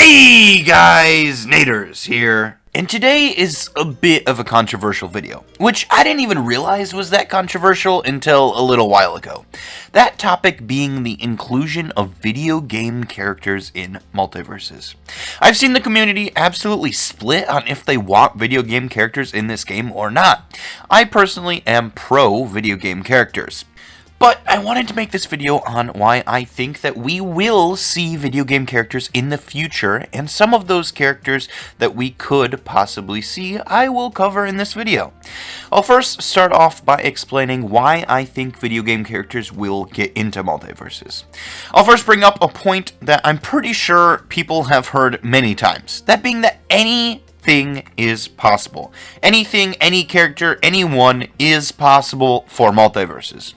Hey guys, Naders here, and today is a bit of a controversial video, which I didn't even realize was that controversial until a little while ago. That topic being the inclusion of video game characters in MultiVersus. I've seen the community absolutely split on if they want video game characters in this game or not. I personally am pro video game characters. But I wanted to make this video on why I think that we will see video game characters in the future, and some of those characters that we could possibly see I will cover in this video. I'll first start off by explaining why I think video game characters will get into MultiVersus. I'll first bring up a point that I'm pretty sure people have heard many times, that being that anything is possible. Anything, any character, anyone is possible for MultiVersus.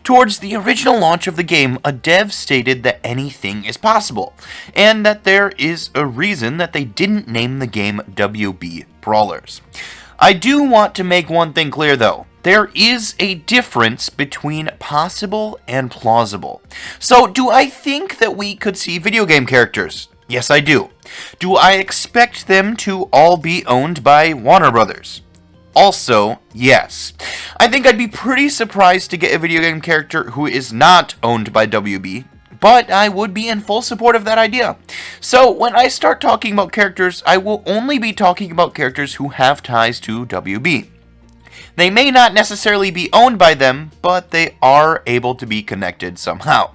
Towards the original launch of the game, a dev stated that anything is possible, and that there is a reason that they didn't name the game WB Brawlers. I do want to make one thing clear though. There is a difference between possible and plausible. So, do I think that we could see video game characters? Yes, I do. Do I expect them to all be owned by Warner Brothers? Also, yes. I think I'd be pretty surprised to get a video game character who is not owned by WB, but I would be in full support of that idea. So, when I start talking about characters, I will only be talking about characters who have ties to WB. They may not necessarily be owned by them, but they are able to be connected somehow.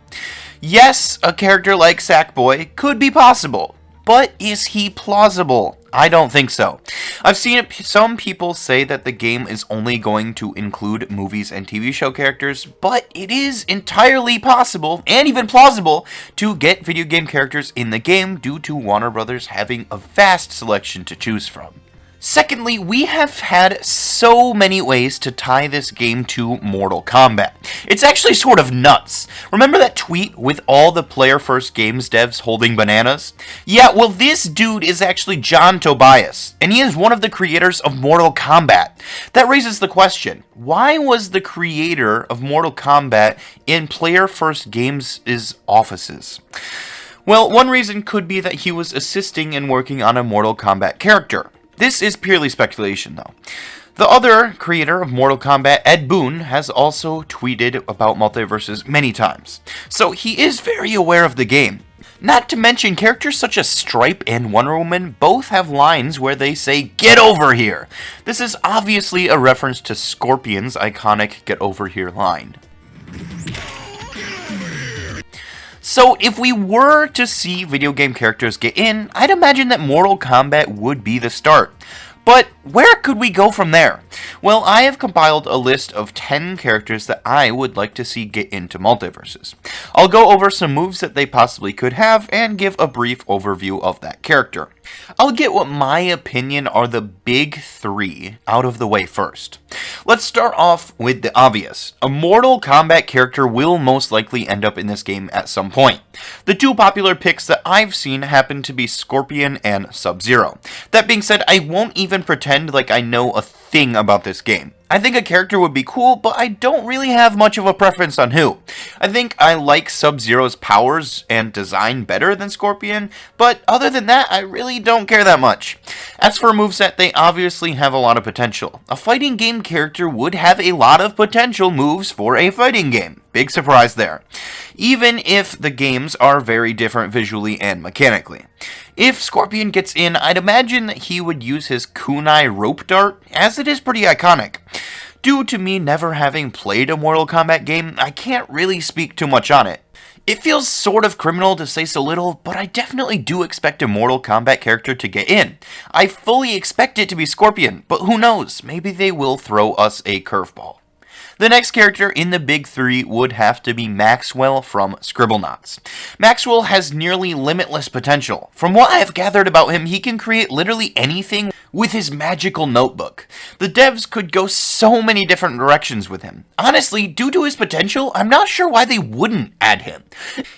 Yes, a character like Sackboy could be possible, but is he plausible? I don't think so. I've seen some people say that the game is only going to include movies and TV show characters, but it is entirely possible, and even plausible, to get video game characters in the game due to Warner Brothers having a vast selection to choose from. Secondly, we have had so many ways to tie this game to Mortal Kombat. It's actually sort of nuts. Remember that tweet with all the Player First Games devs holding bananas? Yeah, well, this dude is actually John Tobias, and he is one of the creators of Mortal Kombat. That raises the question, why was the creator of Mortal Kombat in Player First Games' offices? Well, one reason could be that he was assisting and working on a Mortal Kombat character. This is purely speculation, though. The other creator of Mortal Kombat, Ed Boon, has also tweeted about MultiVersus many times, so he is very aware of the game. Not to mention, characters such as Stripe and Wonder Woman both have lines where they say, "Get over here!" This is obviously a reference to Scorpion's iconic "Get over here" line. So, if we were to see video game characters get in, I'd imagine that Mortal Kombat would be the start. But where could we go from there? Well, I have compiled a list of 10 characters that I would like to see get into MultiVersus. I'll go over some moves that they possibly could have and give a brief overview of that character. I'll get what my opinion are the big three out of the way first. Let's start off with the obvious. A Mortal Kombat character will most likely end up in this game at some point. The two popular picks that I've seen happen to be Scorpion and Sub-Zero. That being said, I won't even pretend like I know a thing about this game. I think a character would be cool, but I don't really have much of a preference on who. I think I like Sub-Zero's powers and design better than Scorpion, but other than that, I really don't care that much. As for moveset, they obviously have a lot of potential. A fighting game character would have a lot of potential moves for a fighting game. Big surprise there. Even if the games are very different visually and mechanically. If Scorpion gets in, I'd imagine that he would use his kunai rope dart, as it is pretty iconic. Due to me never having played a Mortal Kombat game, I can't really speak too much on it. It feels sort of criminal to say so little, but I definitely do expect a Mortal Kombat character to get in. I fully expect it to be Scorpion, but who knows, maybe they will throw us a curveball. The next character in the big three would have to be Maxwell from Scibblenauts. Maxwell has nearly limitless potential. From what I have gathered about him, he can create literally anything with his magical notebook. The devs could go so many different directions with him. Honestly, due to his potential, I'm not sure why they wouldn't add him.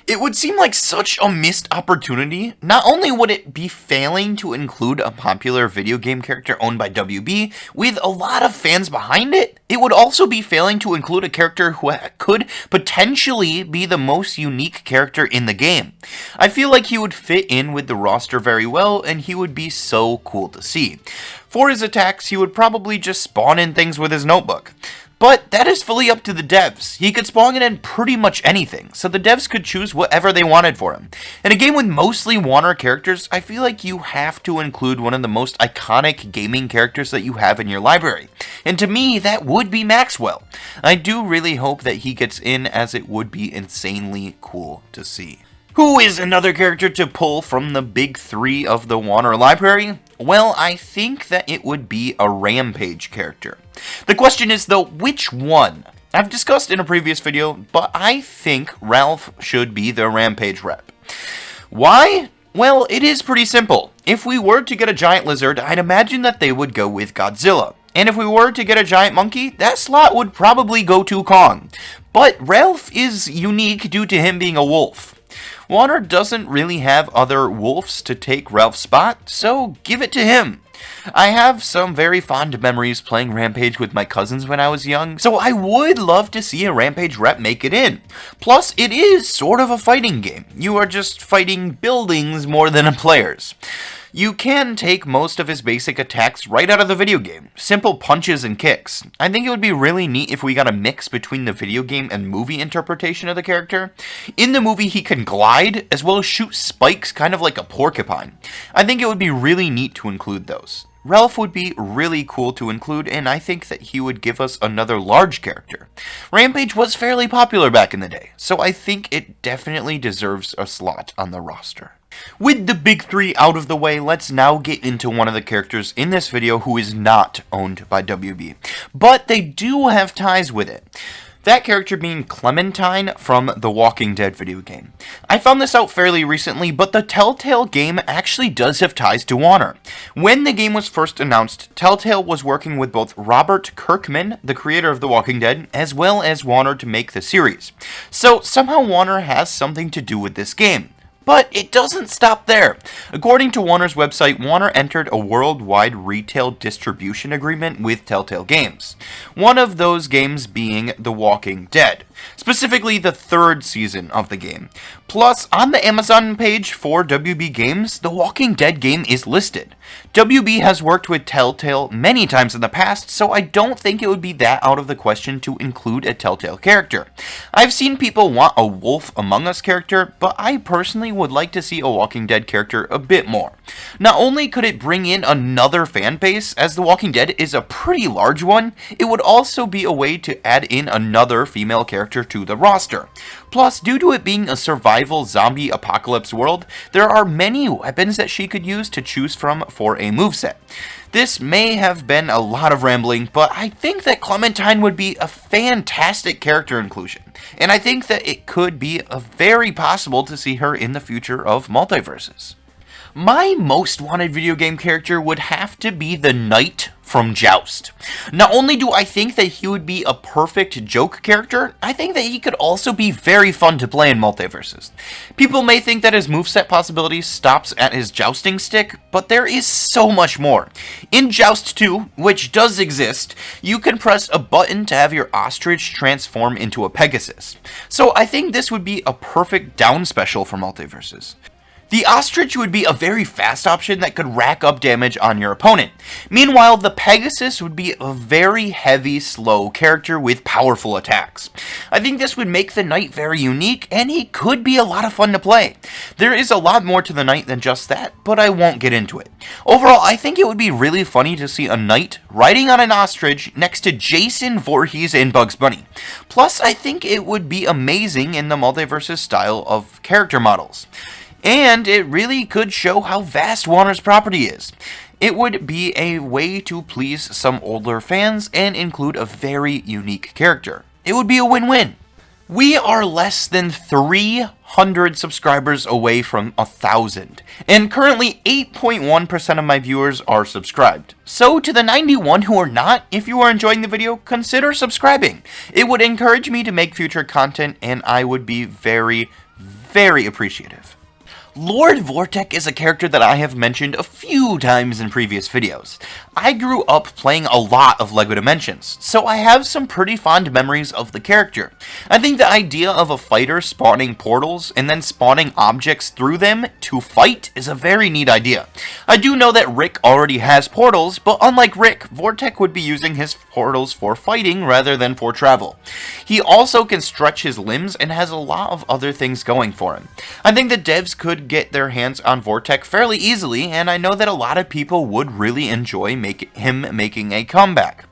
It would seem like such a missed opportunity. Not only would it be failing to include a popular video game character owned by WB with a lot of fans behind it, it would also be failing willing to include a character who could potentially be the most unique character in the game. I feel like he would fit in with the roster very well, and he would be so cool to see. For his attacks, he would probably just spawn in things with his notebook. But that is fully up to the devs. He could spawn in pretty much anything, so the devs could choose whatever they wanted for him. In a game with mostly Warner characters, I feel like you have to include one of the most iconic gaming characters that you have in your library. And to me, that would be Maxwell. I do really hope that he gets in, as it would be insanely cool to see. Who is another character to pull from the big three of the Warner library? Well, I think that it would be a Rampage character. The question is, though, which one? I've discussed in a previous video, but I think Ralph should be the Rampage rep. Why? Well, it is pretty simple. If we were to get a giant lizard, I'd imagine that they would go with Godzilla. And if we were to get a giant monkey, that slot would probably go to Kong. But Ralph is unique due to him being a wolf. Warner doesn't really have other wolves to take Ralph's spot, so give it to him. I have some very fond memories playing Rampage with my cousins when I was young, so I would love to see a Rampage rep make it in. Plus, it is sort of a fighting game. You are just fighting buildings more than players. You can take most of his basic attacks right out of the video game. Simple punches and kicks. I think it would be really neat if we got a mix between the video game and movie interpretation of the character. In the movie, he can glide, as well as shoot spikes kind of like a porcupine. I think it would be really neat to include those. Ralph would be really cool to include, and I think that he would give us another large character. Rampage was fairly popular back in the day, so I think it definitely deserves a slot on the roster. With the big three out of the way, let's now get into one of the characters in this video who is not owned by WB, but they do have ties with it. That character being Clementine from the Walking Dead video game. I found this out fairly recently, but the Telltale game actually does have ties to Warner. When the game was first announced, Telltale was working with both Robert Kirkman, the creator of The Walking Dead, as well as Warner to make the series. So somehow Warner has something to do with this game. But it doesn't stop there. According to Warner's website, Warner entered a worldwide retail distribution agreement with Telltale Games. One of those games being The Walking Dead, specifically the third season of the game. Plus, on the Amazon page for WB Games, The Walking Dead game is listed. WB has worked with Telltale many times in the past, so I don't think it would be that out of the question to include a Telltale character. I've seen people want a Wolf Among Us character, but I personally would like to see a Walking Dead character a bit more. Not only could it bring in another fan base, as The Walking Dead is a pretty large one, it would also be a way to add in another female character to the roster. Plus, due to it being a survival zombie apocalypse world, there are many weapons that she could use to choose from for a moveset. This may have been a lot of rambling, but I think that Clementine would be a fantastic character inclusion, and I think that it could be very possible to see her in the future of MultiVersus. My most wanted video game character would have to be the Knight from Joust. Not only do I think that he would be a perfect joke character, I think that he could also be very fun to play in MultiVersus. People may think that his moveset possibilities stops at his jousting stick, but there is so much more. In Joust 2, which does exist, you can press a button to have your ostrich transform into a Pegasus. So I think this would be a perfect down special for MultiVersus. The ostrich would be a very fast option that could rack up damage on your opponent. Meanwhile, the Pegasus would be a very heavy, slow character with powerful attacks. I think this would make the Knight very unique, and he could be a lot of fun to play. There is a lot more to the Knight than just that, but I won't get into it. Overall, I think it would be really funny to see a Knight riding on an ostrich next to Jason Voorhees and Bugs Bunny. Plus, I think it would be amazing in the MultiVersus style of character models. And it really could show how vast Warner's property is. It would be a way to please some older fans and include a very unique character. It would be a win-win. We are less than 300 subscribers away from 1,000, and currently 8.1% of my viewers are subscribed. So to the 91 who are not, if you are enjoying the video, consider subscribing. It would encourage me to make future content, and I would be very, very appreciative. Lord Vortek is a character that I have mentioned a few times in previous videos. I grew up playing a lot of LEGO Dimensions, so I have some pretty fond memories of the character. I think the idea of a fighter spawning portals and then spawning objects through them to fight is a very neat idea. I do know that Rick already has portals, but unlike Rick, Vortek would be using his portals for fighting rather than for travel. He also can stretch his limbs and has a lot of other things going for him. I think the devs could get their hands on Vortek fairly easily, and I know that a lot of people would really enjoy him making a comeback.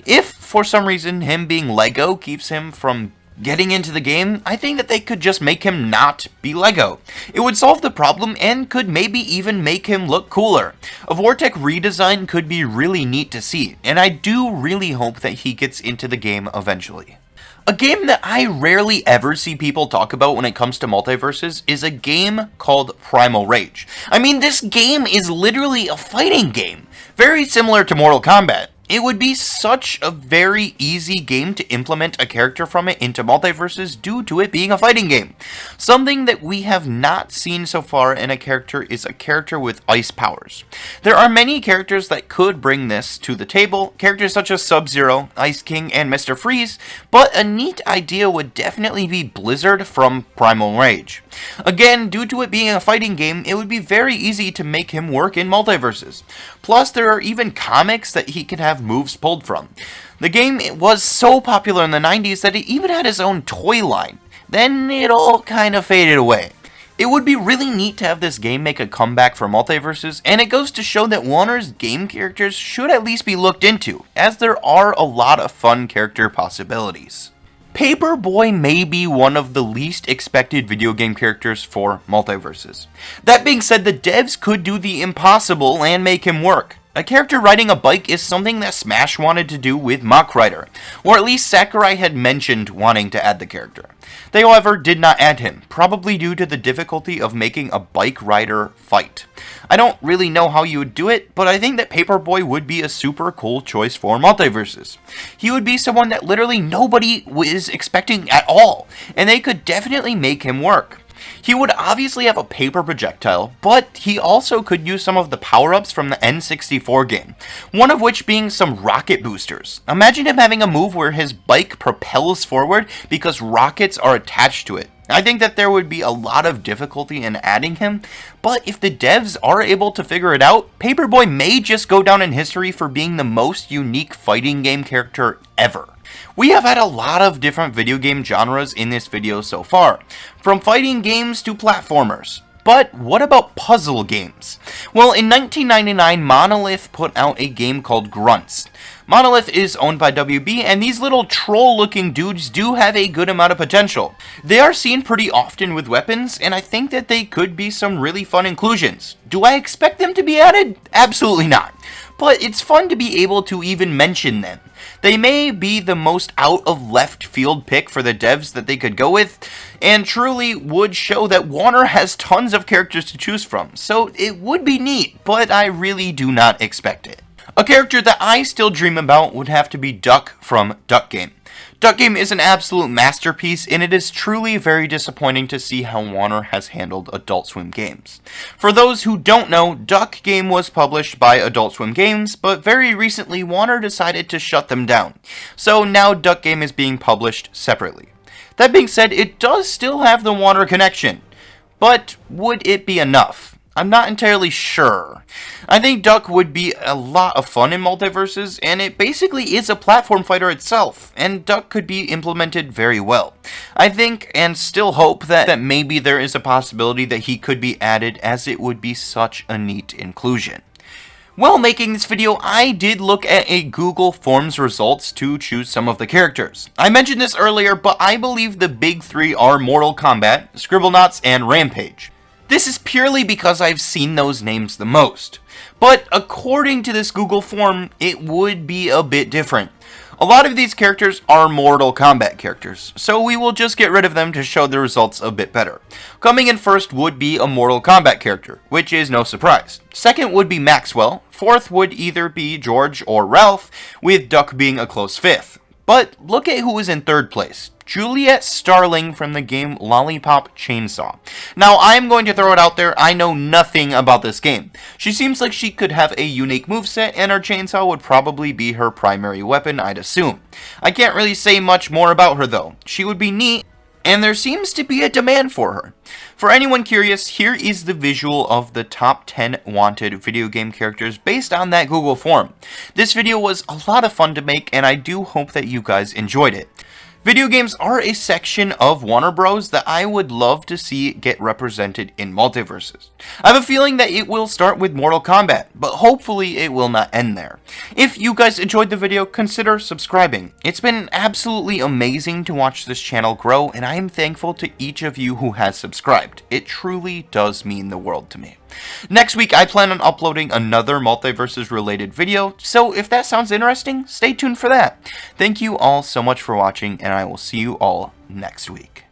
If, for some reason, him being LEGO keeps him from getting into the game, I think that they could just make him not be LEGO. It would solve the problem and could maybe even make him look cooler. A Vortek redesign could be really neat to see, and I do really hope that he gets into the game eventually. A game that I rarely ever see people talk about when it comes to MultiVersus is a game called Primal Rage. I mean, this game is literally a fighting game, very similar to Mortal Kombat. It would be such a very easy game to implement a character from it into MultiVersus due to it being a fighting game. Something that we have not seen so far in a character is a character with ice powers. There are many characters that could bring this to the table, characters such as Sub-Zero, Ice King, and Mr. Freeze, but a neat idea would definitely be Blizzard from Primal Rage. Again, due to it being a fighting game, it would be very easy to make him work in MultiVersus. Plus, there are even comics that he can have moves pulled from. The game was so popular in the 90s that it even had its own toy line. Then it all kind of faded away. It would be really neat to have this game make a comeback for MultiVersus, and it goes to show that Warner's game characters should at least be looked into, as there are a lot of fun character possibilities. Paperboy may be one of the least expected video game characters for MultiVersus. That being said, the devs could do the impossible and make him work. A character riding a bike is something that Smash wanted to do with Mach Rider, or at least Sakurai had mentioned wanting to add the character. They, however, did not add him, probably due to the difficulty of making a bike rider fight. I don't really know how you would do it, but I think that Paperboy would be a super cool choice for MultiVersus. He would be someone that literally nobody was expecting at all, and they could definitely make him work. He would obviously have a paper projectile, but he also could use some of the power-ups from the N64 game, one of which being some rocket boosters. Imagine him having a move where his bike propels forward because rockets are attached to it. I think that there would be a lot of difficulty in adding him, but if the devs are able to figure it out, Paperboy may just go down in history for being the most unique fighting game character ever. We have had a lot of different video game genres in this video so far, from fighting games to platformers. But what about puzzle games? Well, in 1999, Monolith put out a game called Gruntz. Monolith is owned by WB, and these little troll-looking dudes do have a good amount of potential. They are seen pretty often with weapons, and I think that they could be some really fun inclusions. Do I expect them to be added? Absolutely not. But it's fun to be able to even mention them. They may be the most out-of-left-field pick for the devs that they could go with, and truly would show that Warner has tons of characters to choose from, so it would be neat, but I really do not expect it. A character that I still dream about would have to be Duck from Duck Game. Duck Game is an absolute masterpiece, and it is truly very disappointing to see how Warner has handled Adult Swim games. For those who don't know, Duck Game was published by Adult Swim Games, but very recently Warner decided to shut them down. So now Duck Game is being published separately. That being said, it does still have the Warner connection, but would it be enough? I'm not entirely sure. I think Duck would be a lot of fun in MultiVersus, and it basically is a platform fighter itself, and Duck could be implemented very well. I think and still hope that maybe there is a possibility that he could be added, as it would be such a neat inclusion. While making this video, I did look at a Google Forms results to choose some of the characters. I mentioned this earlier, but I believe the big three are Mortal Kombat, Scibblenauts, and Rampage. This is purely because I've seen those names the most. But according to this Google form, it would be a bit different. A lot of these characters are Mortal Kombat characters, so we will just get rid of them to show the results a bit better. Coming in first would be a Mortal Kombat character, which is no surprise. Second would be Maxwell. Fourth would either be George or Ralph, with Duck being a close fifth. But look at who is in third place. Juliet Starling from the game Lollipop Chainsaw. Now, I'm going to throw it out there, I know nothing about this game. She seems like she could have a unique moveset, and her chainsaw would probably be her primary weapon, I'd assume. I can't really say much more about her though. She would be neat, and there seems to be a demand for her. For anyone curious, here is the visual of the top 10 wanted video game characters based on that Google form. This video was a lot of fun to make, and I do hope that you guys enjoyed it. Video games are a section of Warner Bros. That I would love to see get represented in MultiVersus. I have a feeling that it will start with Mortal Kombat, but hopefully it will not end there. If you guys enjoyed the video, consider subscribing. It's been absolutely amazing to watch this channel grow, and I am thankful to each of you who has subscribed. It truly does mean the world to me. Next week, I plan on uploading another MultiVersus related video, so if that sounds interesting, stay tuned for that. Thank you all so much for watching, and I will see you all next week.